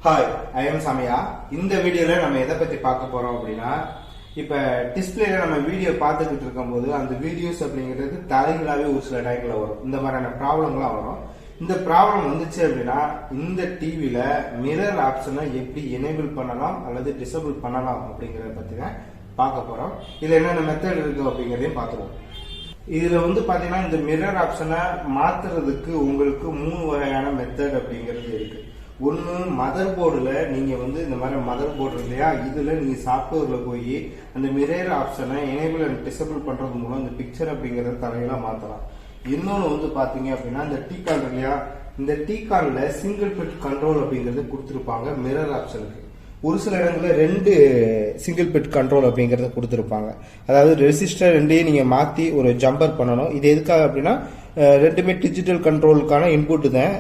Hi, I am Samya. இந்த வீடியோல நம்ம எதை பத்தி பார்க்க போறோம் அப்படின்னா, இப்ப டிஸ்பிளேல நம்ம வீடியோ பார்த்துக்கிட்டு இருக்கும்போது அந்த வீடியோஸ் அப்படிங்கிறது தலைகளாவே ஒரு சில டைம்ல வரும். இந்த மாதிரியான ப்ராப்ளம்லாம் வரும். இந்த ப்ராப்ளம் வந்துச்சு அப்படின்னா இந்த டிவில மிரர் ஆப்ஷனை எப்படி எனேபிள் பண்ணலாம் அல்லது டிசேபிள் பண்ணலாம் அப்படிங்கறத பத்தி தான் பார்க்க போறோம். இதுல என்னென்ன மெத்தட் இருக்கு அப்படிங்கறதையும் பார்த்துருவோம். இதுல பாத்தீங்கன்னா இந்த மிரர் ஆப்ஷனை மாத்துறதுக்கு உங்களுக்கு 3 வகையான மெத்தட் அப்படிங்கிறது இருக்கு. ஒன்று மதர் போர்டில் நீங்கள் இந்த மாதிரி மதர் போர்டு இல்லையா, இதில் நீங்கள் சாஃப்ட்வேரில் போய் அந்த மிரர் ஆப்ஷனை எனேபிள் அண்ட் டிசேபிள் பண்ணுறது மூலம் இந்த பிக்சர் அப்படிங்கிறத தலையெல்லாம் மாற்றலாம். இன்னொன்று பார்த்தீங்க அப்படின்னா இந்த T-con இல்லையா, இந்த T-conல சிங்கிள் பிட் கண்ட்ரோல் அப்படிங்கிறது கொடுத்துருப்பாங்க மிரர் ஆப்ஷனுக்கு. ஒரு சில இடங்களில் 2 சிங்கிள் பிட் கண்ட்ரோல் அப்படிங்கிறத கொடுத்துருப்பாங்க. அதாவது ரெசிஸ்டர் ரெண்டையும் நீங்கள் மாற்றி ஒரு ஜம்பர் பண்ணணும். இது எதுக்காக அப்படின்னா ரெண்டுமே டிஜிட்டல் கண்ட்ரோலுக்கான இன்புட் தான்.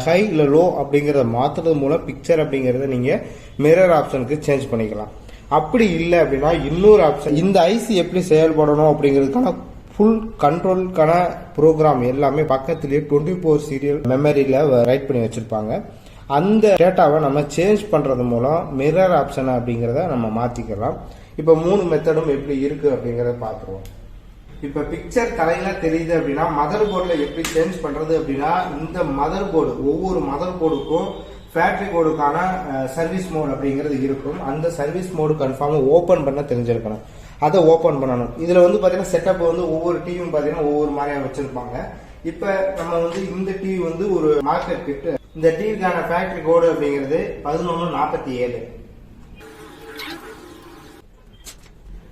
ஹை இல்லை லோ அப்படிங்கிறத மாற்றுறது மூலம் பிக்சர் அப்படிங்கிறத நீங்கள் மிரர் ஆப்ஷனுக்கு சேஞ்ச் பண்ணிக்கலாம். அப்படி இல்லை அப்படின்னா இன்னொரு ஆப்ஷன், இந்த ஐசி எப்படி செயல்படணும் அப்படிங்கிறதுக்கான ஃபுல் கண்ட்ரோலுக்கான ப்ரோக்ராம் எல்லாமே பக்கத்துலேயே 24 சீரியல் மெமரியில் ரைட் பண்ணி வச்சுருப்பாங்க. அந்த டேட்டாவை நம்ம சேஞ்ச் பண்ணுறது மூலம் மிரர் ஆப்ஷன் அப்படிங்கிறத நம்ம மாற்றிக்கலாம். இப்போ 3 மெத்தடும் எப்படி இருக்குது அப்படிங்கிறத பார்த்துருவோம். இப்போ பிக்சர் தலையில தெரியுது அப்படின்னா மதர் போர்டில் எப்படி சேஞ்ச் பண்ணுறது அப்படின்னா, இந்த மதர் போர்டு ஒவ்வொரு மதர் போர்டுக்கும் ஃபேக்டரி கோடுக்கான சர்வீஸ் மோட் அப்படிங்கிறது இருக்கும். அந்த சர்வீஸ் மோடு கன்ஃபார்மாக ஓப்பன் பண்ண தெரிஞ்சிருக்கணும். அதை ஓப்பன் பண்ணணும். இதில் பார்த்தீங்கன்னா செட்டப் ஒவ்வொரு டிவியும் பார்த்தீங்கன்னா ஒவ்வொரு மாதிரியாக வச்சுருப்பாங்க. இப்போ நம்ம இந்த டிவி ஒரு மார்க்கெட் கிட்ட இந்த டிவிக்கான ஃபேக்டரி கோடு அப்படிங்கிறது 1147.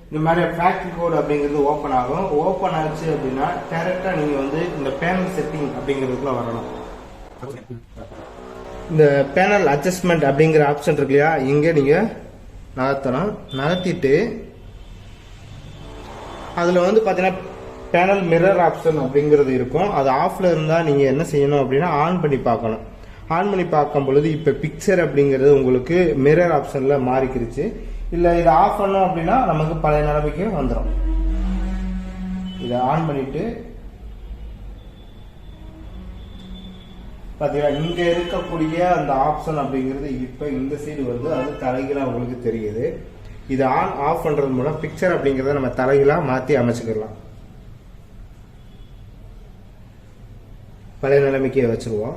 இந்த மாதிரி ஃபேக்டரி கோடு அப்படிங்கிறது ஓப்பன் ஆகும். ஓப்பன் ஆச்சு அப்படின்னா டைரக்டா நீங்க இந்த பேனல் செட்டிங் அப்படிங்கிறதுக்குள்ள வரணும். இந்த பேனல் அட்ஜஸ்ட்மெண்ட் அப்படிங்கிற ஆப்ஷன் இருக்கு இல்லையா, இங்க நீங்க நகர்த்தணும். நகர்த்திட்டு அதுல பாத்தீங்கன்னா பேனல் மிரர் ஆப்ஷன் அப்படிங்கிறது இருக்கும். அது ஆஃப்ல இருந்தா நீங்க என்ன செய்யணும் அப்படின்னா ஆன் பண்ணி பார்க்கணும். ஆன் பண்ணி பார்க்கும் பொழுது இப்ப பிக்சர் அப்படிங்கிறது உங்களுக்கு மிரர் ஆப்ஷன்ல மாறிக்கிருச்சு. இல்ல இதை ஆஃப் பண்ணோம் அப்படின்னா நமக்கு பழைய நிலைமைக்கு வந்துடும். இதை ஆன் பண்ணிட்டு பாத்தீங்கன்னா இங்க இருக்கக்கூடிய அந்த ஆப்ஷன் அப்படிங்கிறது இப்ப இந்த சைடு அது தலைகீழா உங்களுக்கு தெரியுது. இதை ஆன் ஆஃப் பண்றது மூலம் பிக்சர் அப்படிங்கறத நம்ம தலைகீழா மாத்தி அமைச்சுக்கலாம். பழைய நிலைமைக்கு வச்சிருவோம்.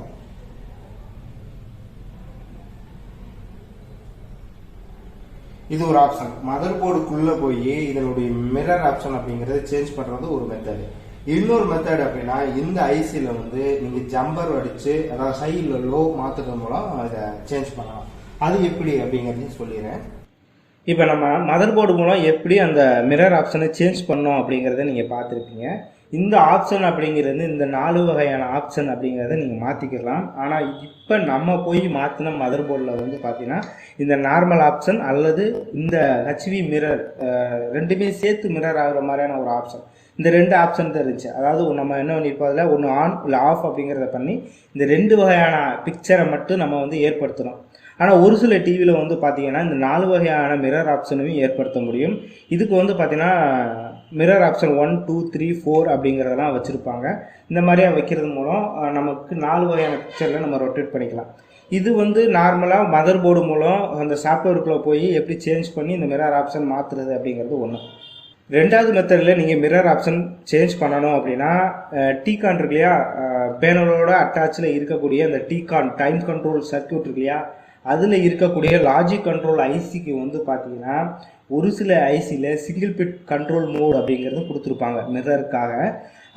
இது ஒரு ஆப்ஷன். மதர் போர்டுக்குள்ள போய் இதனுடைய மிரர் ஆப்ஷன் அப்படிங்கறத சேஞ்ச் பண்றது ஒரு மெத்தட். இன்னொரு மெத்தட் அப்படின்னா இந்த ஐசில நீங்க ஜம்பர் அடிச்சு அதாவது ஹை இல்ல லோ மாத்துறது மூலம் அதை சேஞ்ச் பண்ணலாம். அது எப்படி அப்படிங்கறதையும் சொல்லிடுறேன். இப்ப நம்ம மதர் போர்டு மூலம் எப்படி அந்த மிரர் ஆப்ஷனை சேஞ்ச் பண்ணோம் அப்படிங்கறத நீங்க பார்த்துருப்பீங்க. இந்த ஆப்ஷன் அப்படிங்கிறது இந்த 4 வகையான ஆப்ஷன் அப்படிங்கிறத நீங்கள் மாற்றிக்கலாம். ஆனால் இப்போ நம்ம போய் மாற்றின மதர் போர்டில் பார்த்தீங்கன்னா இந்த நார்மல் ஆப்ஷன் அல்லது இந்த ஹெச்வி மிரர் ரெண்டுமே சேர்த்து மிரர் ஆகிற மாதிரியான ஒரு ஆப்ஷன், இந்த 2 ஆப்ஷன் தான் இருந்துச்சு. அதாவது நம்ம என்ன பண்ணியிருப்போம், அதில் ஒன்று ஆன் இல்லை ஆஃப் அப்படிங்கிறத பண்ணி இந்த 2 வகையான பிக்சரை மட்டும் நம்ம ஏற்படுத்தணும். ஆனால் ஒரு சில டிவியில் பார்த்தீங்கன்னா இந்த 4 வகையான மிரர் ஆப்ஷனையும் ஏற்படுத்த முடியும். இதுக்கு பார்த்தீங்கன்னா மிரர் ஆப்ஷன் 1, 2, 3, 4 அப்படிங்கிறதெல்லாம் வச்சுருப்பாங்க. இந்த மாதிரியாக வைக்கிறது மூலம் நமக்கு 4 வகையான பிக்சரில் நம்ம ரொட்டேட் பண்ணிக்கலாம். இது நார்மலாக மதர் போர்டு மூலம் அந்த சாஃப்ட்வேருக்குள்ளே போய் எப்படி சேஞ்ச் பண்ணி இந்த மிரர் ஆப்ஷன் மாற்றுறது அப்படிங்கிறது ஒன்று. 2வது மெத்தடில் நீங்கள் மிரர் ஆப்ஷன் சேஞ்ச் பண்ணணும் அப்படின்னா T-con இருக்கு இல்லையா, பேனலோட அட்டாச்சில் இருக்கக்கூடிய அந்த T-con டைம் கண்ட்ரோல் சர்க்யூட் இருக்கு இல்லையா, அதில் இருக்கக்கூடிய லாஜிக் கண்ட்ரோல் ஐசிக்கு பார்த்தீங்கன்னா ஒரு சில ஐசியில் சிங்கிள் பிட் கண்ட்ரோல் மோட் அப்படிங்கிறது கொடுத்துருப்பாங்க மிரருக்காக.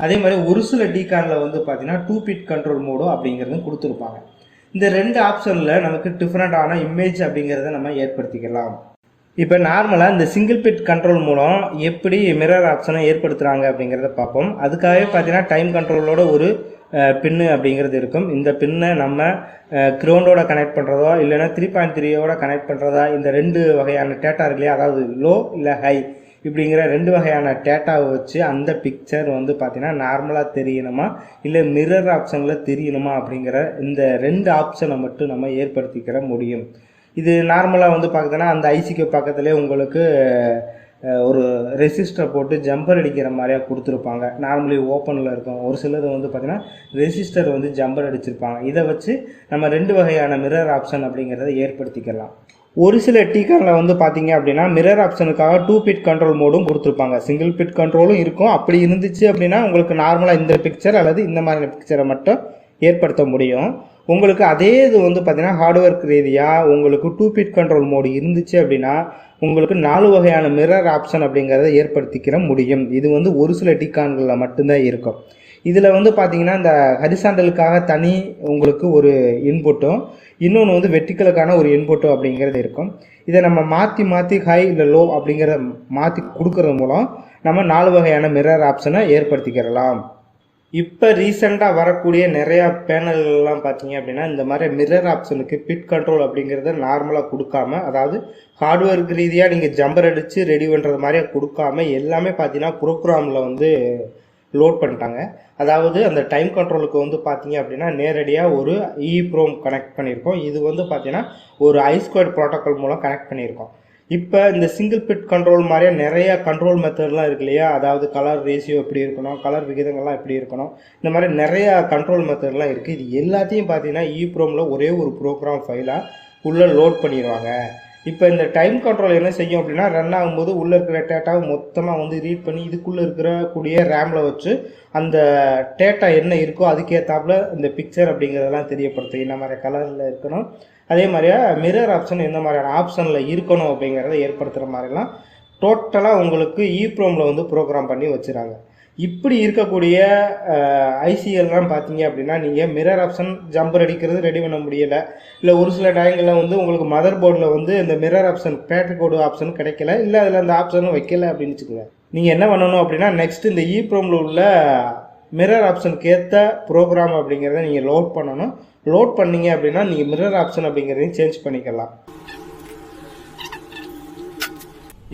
அதே மாதிரி ஒரு சில T-conல பார்த்தீங்கன்னா 2 பிட் கண்ட்ரோல் மோடோ அப்படிங்கிறதும் கொடுத்துருப்பாங்க. இந்த 2 ஆப்ஷனில் நமக்கு டிஃப்ரெண்டான இமேஜ் அப்படிங்கிறத நம்ம ஏற்படுத்திக்கலாம். இப்போ நார்மலாக இந்த சிங்கிள் பிட் கண்ட்ரோல் மூலம் எப்படி மிரர் ஆப்ஷனை ஏற்படுத்துகிறாங்க அப்படிங்கிறத பார்ப்போம். அதுக்காகவே பார்த்தீங்கன்னா டைம் கண்ட்ரோலோட ஒரு பின்னு அப்படிங்கிறது இருக்கும். இந்த பின்னை நம்ம கிரவுண்டோட கனெக்ட் பண்ணுறதோ இல்லைன்னா 3.3யோட கனெக்ட் பண்ணுறதா, இந்த 2 வகையான டேட்டா இருக்கு இல்லையா, அதாவது லோ இல்லை ஹை இப்படிங்கிற 2 வகையான டேட்டாவை வச்சு அந்த பிக்சர் பார்த்தீங்கன்னா நார்மலாக தெரியணுமா இல்லை மிரர் ஆப்ஷனில் தெரியணுமா அப்படிங்கிற இந்த 2 ஆப்ஷனை மட்டும் நம்ம ஏற்படுத்திக்கிற முடியும். இது நார்மலாக பார்த்தீங்கன்னா அந்த ஐசிக்கு பக்கத்துலேயே உங்களுக்கு ஒரு ரெசிஸ்டரை போட்டு ஜம்பர் அடிக்கிற மாதிரியா கொடுத்துருப்பாங்க. நார்மலி ஓப்பனில் இருக்கும். ஒரு சிலது வந்து பார்த்திங்கன்னா ரெசிஸ்டர் வந்து ஜம்பர் அடிச்சிருப்பாங்க. இதை வச்சு நம்ம 2 வகையான மிரர் ஆப்ஷன் அப்படிங்கிறத ஏற்படுத்திக்கலாம். ஒரு சில T-con-ல வந்து பார்த்தீங்க அப்படின்னா மிரர் ஆப்ஷனுக்காக 2 பிட் கண்ட்ரோல் மோடும் கொடுத்துருப்பாங்க. சிங்கிள் பிட் கண்ட்ரோலும் இருக்கும். அப்படி இருந்துச்சு அப்படின்னா உங்களுக்கு நார்மலாக இந்த பிக்சர் அல்லது இந்த மாதிரியான பிக்சரை மட்டும் ஏற்படுத்த முடியும். உங்களுக்கு அதே இது வந்து பார்த்தீங்கன்னா ஹார்ட்வேர் ரீதியாக உங்களுக்கு 2 பிட் கண்ட்ரோல் மோடு இருந்துச்சு அப்படின்னா உங்களுக்கு 4 வகையான மிரர் ஆப்ஷன் அப்படிங்கிறத ஏற்படுத்திக்கிற முடியும். இது வந்து ஒரு சில T-con-களில் மட்டும்தான் இருக்கும். இதில் வந்து பார்த்தீங்கன்னா இந்த ஹரிசாண்டலுக்காக தனி உங்களுக்கு ஒரு இன்புட்டும், இன்னொன்று வந்து வெர்டிக்கலுக்கான ஒரு இன்புட்டும் அப்படிங்கிறது இருக்கும். இதை நம்ம மாற்றி ஹை இல்லை லோ அப்படிங்கிறத மாற்றி கொடுக்கறது மூலம் நம்ம 4 வகையான மிரர் ஆப்ஷனை ஏற்படுத்திக்கிறலாம். இப்போ ரீசெண்டாக வரக்கூடிய நிறையா பேனல்கள்லாம் பார்த்தீங்க அப்படின்னா இந்த மாதிரி மிரர் ஆப்ஷனுக்கு பிட் கண்ட்ரோல் அப்படிங்கிறத நார்மலாக கொடுக்காம, அதாவது ஹார்ட்வேருக்கு ரீதியாக நீங்கள் ஜம்பர் அடித்து ரெடி பண்ணுறது மாதிரியே கொடுக்காம எல்லாமே பார்த்தீங்கன்னா ப்ரோக்ராமில் வந்து லோட் பண்ணிட்டாங்க. அதாவது அந்த டைம் கண்ட்ரோலுக்கு வந்து பார்த்தீங்க அப்படின்னா நேரடியாக ஒரு EEPROM கனெக்ட் பண்ணியிருக்கோம். இது வந்து பார்த்தீங்கன்னா ஒரு I2 ப்ரோட்டோக்கால் மூலம் கனெக்ட் பண்ணியிருக்கோம். இப்போ இந்த சிங்கிள் பிட் கண்ட்ரோல் மாதிரியே நிறைய கண்ட்ரோல் மெத்தட்லாம் இருக்கு இல்லையா, அதாவது கலர் ரேஷியோ எப்படி இருக்கணும், கலர் விகிதங்கள்லாம் எப்படி இருக்கணும், இந்த மாதிரி நிறைய கண்ட்ரோல் மெத்தட்லாம் இருக்குது. இது எல்லாத்தையும் பார்த்தீங்கன்னா EEPROMல ஒரே ஒரு ப்ரோக்ராம் ஃபைலாக உள்ளே லோட் பண்ணிடுவாங்க. இப்போ இந்த டைம் கண்ட்ரோல் என்ன செய்யும் அப்படின்னா ரன் ஆகும்போது உள்ளே இருக்கிற டேட்டாவை மொத்தமாக வந்து ரீட் பண்ணி இதுக்குள்ளே இருக்கக்கூடிய ரேமில் வச்சு அந்த டேட்டா என்ன இருக்கோ அதுக்கேற்றாப்புல இந்த பிக்சர் அப்படிங்கிறதெல்லாம் தெரியப்படுத்தும். என்ன மாதிரி கலரில் இருக்கணும், அதே மாதிரியா மிரர் ஆப்ஷன் எந்த மாதிரியான ஆப்ஷனில் இருக்கணும் அப்படிங்கிறத ஏற்படுத்துகிற மாதிரிலாம் டோட்டலாக உங்களுக்கு EEPROMல வந்து ப்ரோக்ராம் பண்ணி வச்சுறாங்க. இப்படி இருக்கக்கூடிய ஐசிஎல்லாம் பார்த்தீங்க அப்படின்னா நீங்கள் மிரர் ஆப்ஷன் ஜம்பர் அடிக்கிறது ரெடி பண்ண முடியலை, இல்லை ஒரு சில டயங்களில் வந்து உங்களுக்கு மதர் போர்டில் வந்து இந்த மிரர் ஆப்ஷன் பேட்டரி கோடு ஆப்ஷன் கிடைக்கல, இல்லை அதில் அந்த ஆப்ஷனும் வைக்கல அப்படின்னு வச்சுக்கோங்க. நீங்கள் என்ன பண்ணணும் அப்படின்னா நெக்ஸ்ட் இந்த EEPROMல உள்ள மிரர் ஆப்ஷனுக்கு ஏற்ற ப்ரோக்ராம் அப்படிங்கிறத நீங்கள் லோட் பண்ணணும். லோட் பண்ணீங்க அப்படின்னா நீங்கள் மிரர் ஆப்ஷன் அப்படிங்கிறதையும் சேஞ்ச் பண்ணிக்கலாம்.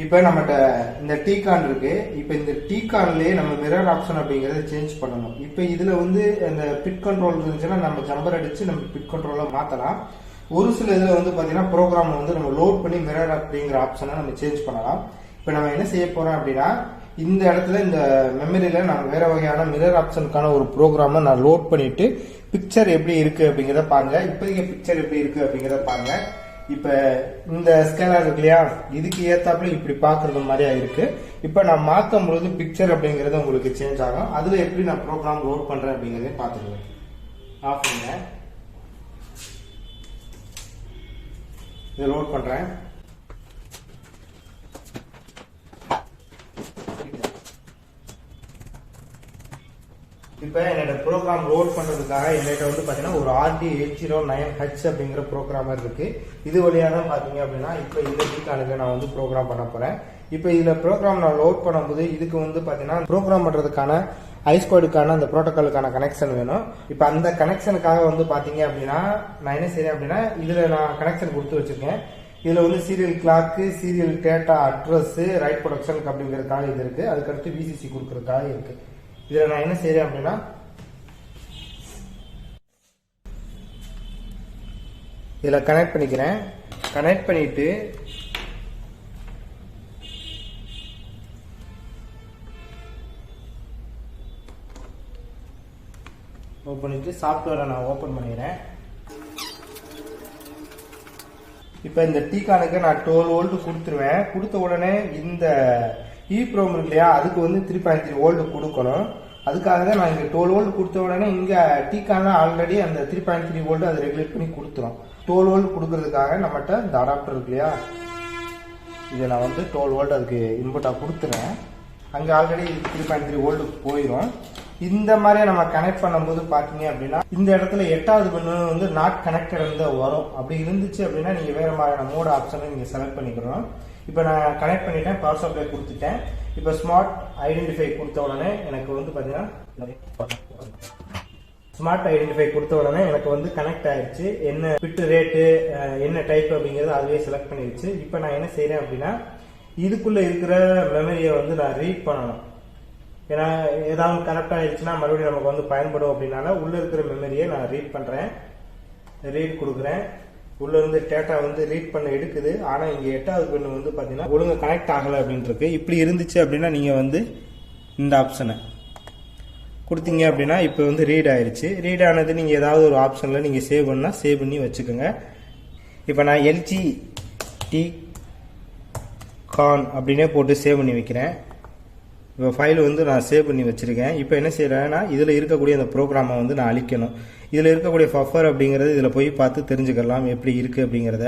இப்போ நம்மகிட்ட இந்த T-con இருக்கு. இப்போ இந்த T-conலயே நம்ம மிரர் ஆப்ஷன் அப்படிங்கிறத சேஞ்ச் பண்ணணும். இப்போ இதில் வந்து அந்த பிட் கண்ட்ரோல் இருந்துச்சுன்னா நம்ம ஜம்பர் அடித்து நம்ம பிட் கண்ட்ரோலை மாற்றலாம். ஒரு சில இதில் வந்து பார்த்தீங்கன்னா ப்ரோக்ராம் வந்து நம்ம லோட் பண்ணி மிரர் அப்படிங்கிற ஆப்ஷனை நம்ம சேஞ்ச் பண்ணலாம். இப்போ நம்ம என்ன செய்ய போகிறோம் அப்படின்னா இந்த இடத்துல இந்த மெமரியில் நான் வேறு வகையான மிரர் ஆப்ஷனுக்கான ஒரு ப்ரோக்ராமை நான் லோட் பண்ணிவிட்டு பிக்சர் எப்படி இருக்குது அப்படிங்கிறத பாருங்கள். இப்போதைக்கு பிக்சர் எப்படி இருக்குது அப்படிங்கிறத பாருங்கள். இப்போ இந்த ஸ்கேலர் இருக்கு இல்லையா, இதுக்கு ஏற்றாப்புல இப்படி பார்க்குறது மாதிரியா இருக்கு. இப்போ நான் மாற்றும் பொழுது பிக்சர் அப்படிங்கிறது உங்களுக்கு சேஞ்ச் ஆகும். அதில் எப்படி நான் ப்ரோக்ராம் லோட் பண்ணுறேன் அப்படிங்கிறத பார்த்துருவேன். ஆஃப் பண்ணுங்க, இதை லோட் பண்ணுறேன். இப்போ என்னோட ப்ரோக்ராம் லோட் பண்ணுறதுக்காக என்கிட்ட வந்து பார்த்தீங்கன்னா ஒரு RD809H அப்படிங்கிற ப்ரோக்ராமர் இருக்கு. இது வழியாக தான் பார்த்தீங்க அப்படின்னா இப்போ இந்த T-con-க்கு நான் வந்து ப்ரோக்ராம் பண்ண போகிறேன். இப்போ இதில் ப்ரோக்ராம் நான் லோட் பண்ணும்போது இதுக்கு வந்து பார்த்தீங்கன்னா ப்ரோக்ராம் பண்ணுறதுக்கான I2க்கான அந்த ப்ரோட்டோக்காலுக்கான கனெக்ஷன் வேணும். இப்போ அந்த கனெக்ஷனுக்காக வந்து பார்த்தீங்க அப்படின்னா நான் என்ன செய்கிறேன் அப்படின்னா இதில் நான் கனெக்ஷன் கொடுத்து வச்சுருக்கேன். இதில் வந்து serial clock, serial data address, write ப்ரொடக்ஷனுக்கு அப்படிங்கிறதுக்காக இது இருக்குது. அதுக்கடுத்து VCC கொடுக்குறதுக்காக இருக்குது. இதில் நான் என்ன செய்கிறேன் அப்படின்னா இதில் கனெக்ட் பண்ணிக்கிறேன். கனெக்ட் பண்ணிட்டு ஓப்பன் பண்ணிட்டு சாஃப்ட்வேரை நான் ஓப்பன் பண்ணிடுறேன். இப்போ இந்த T-con-க்கு நான் 12 வோல்ட் கொடுத்துருவேன். கொடுத்த உடனே இந்த EEPROM இருக்கு இல்லையா, அதுக்கு வந்து 3.3 வோல்ட் கொடுக்கணும். அதுக்காக தான் நான் இங்கே 12 வோல்ட் கொடுத்த உடனே இங்கே T-con-ல ஆல்ரெடி அந்த 3.3 வோல்ட் அதை ரெகுலேட் பண்ணி கொடுத்துரும். 12 வோல்ட் கொடுக்கறதுக்காக நம்மகிட்ட இந்த அடாப்டர் இருக்கு இல்லையா, இதை நான் வந்து 12 வோல்ட் அதுக்கு இன்புட்டாக கொடுத்துறேன். அங்கே ஆல்ரெடி 3.3 வோல்ட்டுக்கு போயிடும். இந்த மாதிரியே நம்ம கனெக்ட் பண்ணும்போது பார்த்தீங்க அப்படின்னா இந்த இடத்துல 8வது பின்னு வந்து நாட் கனெக்டட் தான் வரும். அப்படி இருந்துச்சு அப்படின்னா நீங்கள் வேறு மாதிரியான மோட் ஆப்ஷனை நீங்கள் செலக்ட் பண்ணிக்கணும். இப்போ நான் கனெக்ட் பண்ணிட்டேன், பவர் சப்ளை கொடுத்துட்டேன். இப்போ ஸ்மார்ட் ஐடென்டிஃபை கொடுத்த உடனே எனக்கு வந்து பார்த்தீங்கன்னா ஸ்மார்ட் ஐடென்டிஃபை கொடுத்த உடனே எனக்கு வந்து கனெக்ட் ஆயிடுச்சு. என்ன பிட் ரேட்டு, என்ன டைப் அப்படிங்கிறது அதுவே செலக்ட் பண்ணிடுச்சு. இப்போ நான் என்ன செய்கிறேன் அப்படின்னா இதுக்குள்ளே இருக்கிற மெமரியை வந்து நான் ரீட் பண்ணணும். ஏன்னா ஏதாவது கனெக்ட் ஆகிடுச்சுன்னா மறுபடியும் நமக்கு வந்து பயன்படும் அப்படின்னால உள்ளே இருக்கிற மெமரியை நான் ரீட் பண்ணுறேன். ரீட் கொடுக்குறேன். உள்ள இருந்து டேட்டா வந்து ரீட் பண்ண எடுக்குது. ஆனா இங்க 8வது பின் வந்து பாத்தீங்கன்னா ஒழுங்கா கனெக்ட் ஆகல அப்படின்னு இருக்கு. இப்படி இருந்துச்சு அப்படின்னா நீங்க வந்து இந்த ஆப்ஷனை கொடுத்தீங்க அப்படின்னா இப்போ வந்து ரீட் ஆயிருச்சு. ரீட் ஆனது நீங்க ஏதாவது ஒரு ஆப்ஷன்ல நீங்க சேவ் பண்ணா சேவ் பண்ணி வச்சுக்கோங்க. இப்போ நான் எல்ஜி T-con அப்படின்னே போட்டு சேவ் பண்ணி வைக்கிறேன். இப்போ ஃபைல் வந்து நான் சேவ் பண்ணி வச்சிருக்கேன். இப்போ என்ன செய்யறேன்னா இதில் இருக்கக்கூடிய அந்த ப்ரோக்ராமை வந்து நான் அழிக்கணும். இதில் இருக்கக்கூடிய பஃபர் அப்படிங்கிறது இதில் போய் பார்த்து தெரிஞ்சுக்கலாம் எப்படி இருக்குது அப்படிங்கிறத.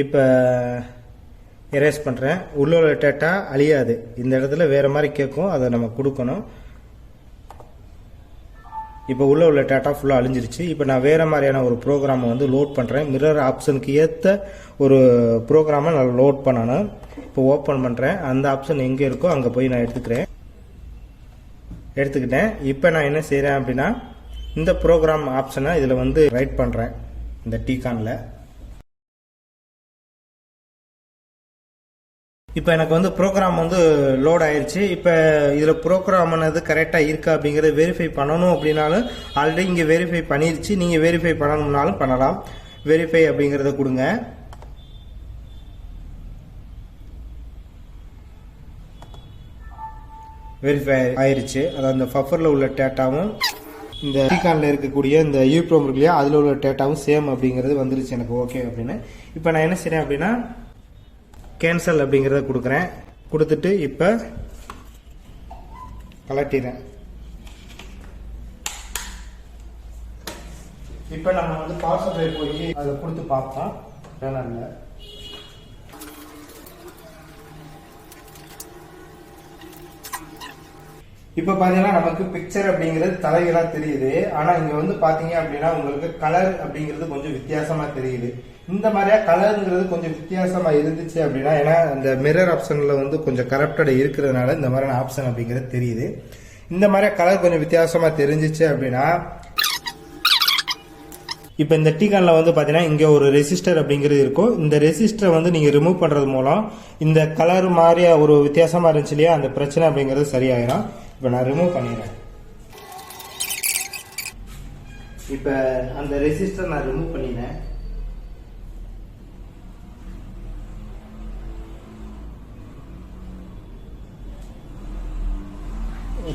இப்போ எரேஸ் பண்ணுறேன். உள்ள டேட்டா அழியாது. இந்த இடத்துல வேறு மாதிரி கேட்கும், அதை நம்ம கொடுக்கணும். இப்போ உள்ள டேட்டா ஃபுல்லாக அழிஞ்சிருச்சு. இப்போ நான் வேறு மாதிரியான ஒரு ப்ரோக்ராமை வந்து லோட் பண்ணுறேன். மிரர் ஆப்ஷனுக்கு ஏற்ற ஒரு ப்ரோக்ராமை நான் லோட் பண்ணணும். இப்போ ஓப்பன் பண்ணுறேன். அந்த ஆப்ஷன் எங்கே இருக்கோ அங்கே போய் நான் எடுத்துக்கிட்டேன். இப்போ நான் என்ன செய்கிறேன் அப்படின்னா இந்த ப்ரோக்ராம் ஆப்ஷனை இதில் வந்து ரைட் பண்ணுறேன். இந்த T-conல இப்போ எனக்கு வந்து ப்ரோக்ராம் வந்து லோட் ஆயிடுச்சு. இப்போ இதில் ப்ரோக்ராம் ஆனது கரெக்டாக இருக்கா அப்படிங்கிறத வெரிஃபை பண்ணணும் அப்படின்னாலும் ஆல்ரெடி இங்கே வெரிஃபை பண்ணிருச்சு. நீங்கள் வெரிஃபை பண்ணணும்னாலும் பண்ணலாம். வெரிஃபை அப்படிங்கிறத கொடுங்க. வெரிஃபை ஆயிருச்சு. அதாவது அந்த பஃபரில் உள்ள டேட்டாவும் இந்த T-conல இருக்கக்கூடிய இந்த EEPROM இருக்கு இல்லையா, அதில் உள்ள டேட்டாவும் சேம் அப்படிங்கிறது வந்துருச்சு எனக்கு ஓகே அப்படின்னு. இப்போ நான் என்ன செய்கிறேன் அப்படின்னா கேன்சல் அப்படிங்கிறத கொடுக்குறேன். கொடுத்துட்டு இப்போ கலட்டிடுறேன். இப்போ நம்ம வந்து பவர் சப்ளை போய் அதை கொடுத்து பார்ப்போம். பேனலில் இப்போ பார்த்தீங்கன்னா நமக்கு பிக்சர் அப்படிங்கிறது தலைகளாக தெரியுது. ஆனால் இங்கே வந்து பார்த்தீங்க அப்படின்னா உங்களுக்கு கலர் அப்படிங்கிறது கொஞ்சம் வித்தியாசமாக தெரியுது. இந்த மாதிரியா கலருங்கிறது கொஞ்சம் வித்தியாசமாக இருந்துச்சு அப்படின்னா, ஏன்னா இந்த மிரர் ஆப்ஷனில் வந்து கொஞ்சம் கரப்டட் இருக்கிறதுனால இந்த மாதிரியான ஆப்ஷன் அப்படிங்கிறது தெரியுது. இந்த மாதிரியா கலர் கொஞ்சம் வித்தியாசமாக தெரிஞ்சிச்சு அப்படின்னா இப்போ இந்த T-conல வந்து பார்த்தீங்கன்னா இங்கே ஒரு ரெசிஸ்டர் அப்படிங்கிறது இருக்கும். இந்த ரெசிஸ்டரை வந்து நீங்கள் ரிமூவ் பண்ணுறது மூலம் இந்த கலர் மாதிரியா ஒரு வித்தியாசமாக இருந்துச்சு இல்லையா, அந்த பிரச்சனை அப்படிங்கிறது சரியாயிடும். இப்போ நான் ரிமூவ் பண்ணிடுறேன். இப்போ அந்த ரெசிஸ்டர் நான் ரிமூவ் பண்ணினேன்.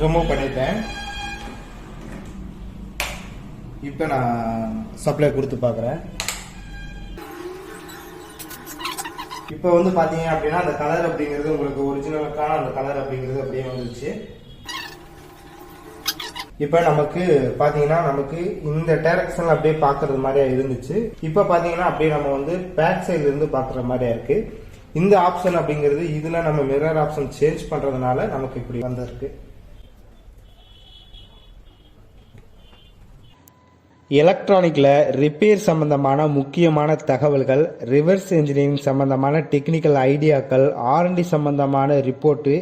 ரிமூவ் பண்ணிட்டேன். இப்போ நான் சப்ளை கொடுத்து பார்க்குறேன். இப்போ வந்து பார்த்தீங்க அப்படின்னா அந்த கலர் அப்படிங்கிறது உங்களுக்கு ஒரிஜினலுக்கான அந்த கலர் அப்படிங்கிறது அப்படியே வந்துருச்சு. இப்போ நமக்கு பார்த்தீங்கன்னா நமக்கு இந்த டைரக்ஷன்ல அப்படியே பார்க்கறது மாதிரியா இருந்துச்சு. இப்போ பார்த்தீங்கன்னா அப்படியே நம்ம வந்து பேக் சைட்ல இருந்து பார்க்குற மாதிரியா இருக்கு. இந்த ஆப்ஷன் அப்படிங்கிறது இதுல நம்ம மிரர் ஆப்ஷன் சேஞ்ச் பண்றதுனால நமக்கு இப்படி வந்திருக்கு. எலக்ட்ரானிக்ல ரிப்பேர் சம்பந்தமான முக்கியமான தகவல்கள், ரிவர்ஸ் இன்ஜினியரிங் சம்பந்தமான டெக்னிக்கல் ஐடியாக்கள், R&D சம்பந்தமான ரிப்போர்ட்டு,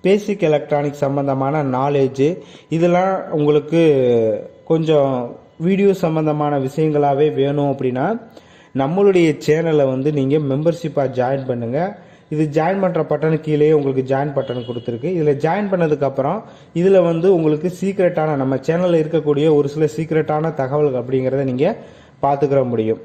பேசிக் எலக்ட்ரானிக் சம்பந்தமான நாலேஜ், இதெல்லாம் உங்களுக்கு கொஞ்சம் வீடியோ சம்பந்தமான விஷயங்களாகவே வேணும் அப்படின்னா நம்மளுடைய சேனலை வந்து நீங்கள் மெம்பர்ஷிப்பாக ஜாயின் பண்ணுங்கள். இது ஜாயின் பண்ணுற பட்டன் கீழே உங்களுக்கு ஜாயின் பட்டன் கொடுத்துருக்கு. இதில் ஜாயின் பண்ணதுக்கப்புறம் இதில் வந்து உங்களுக்கு சீக்ரெட்டான நம்ம சேனலில் இருக்கக்கூடிய ஒரு சில சீக்ரெட்டான தகவல்கள் அப்படிங்கிறத நீங்கள் பார்த்துக்கிற முடியும்.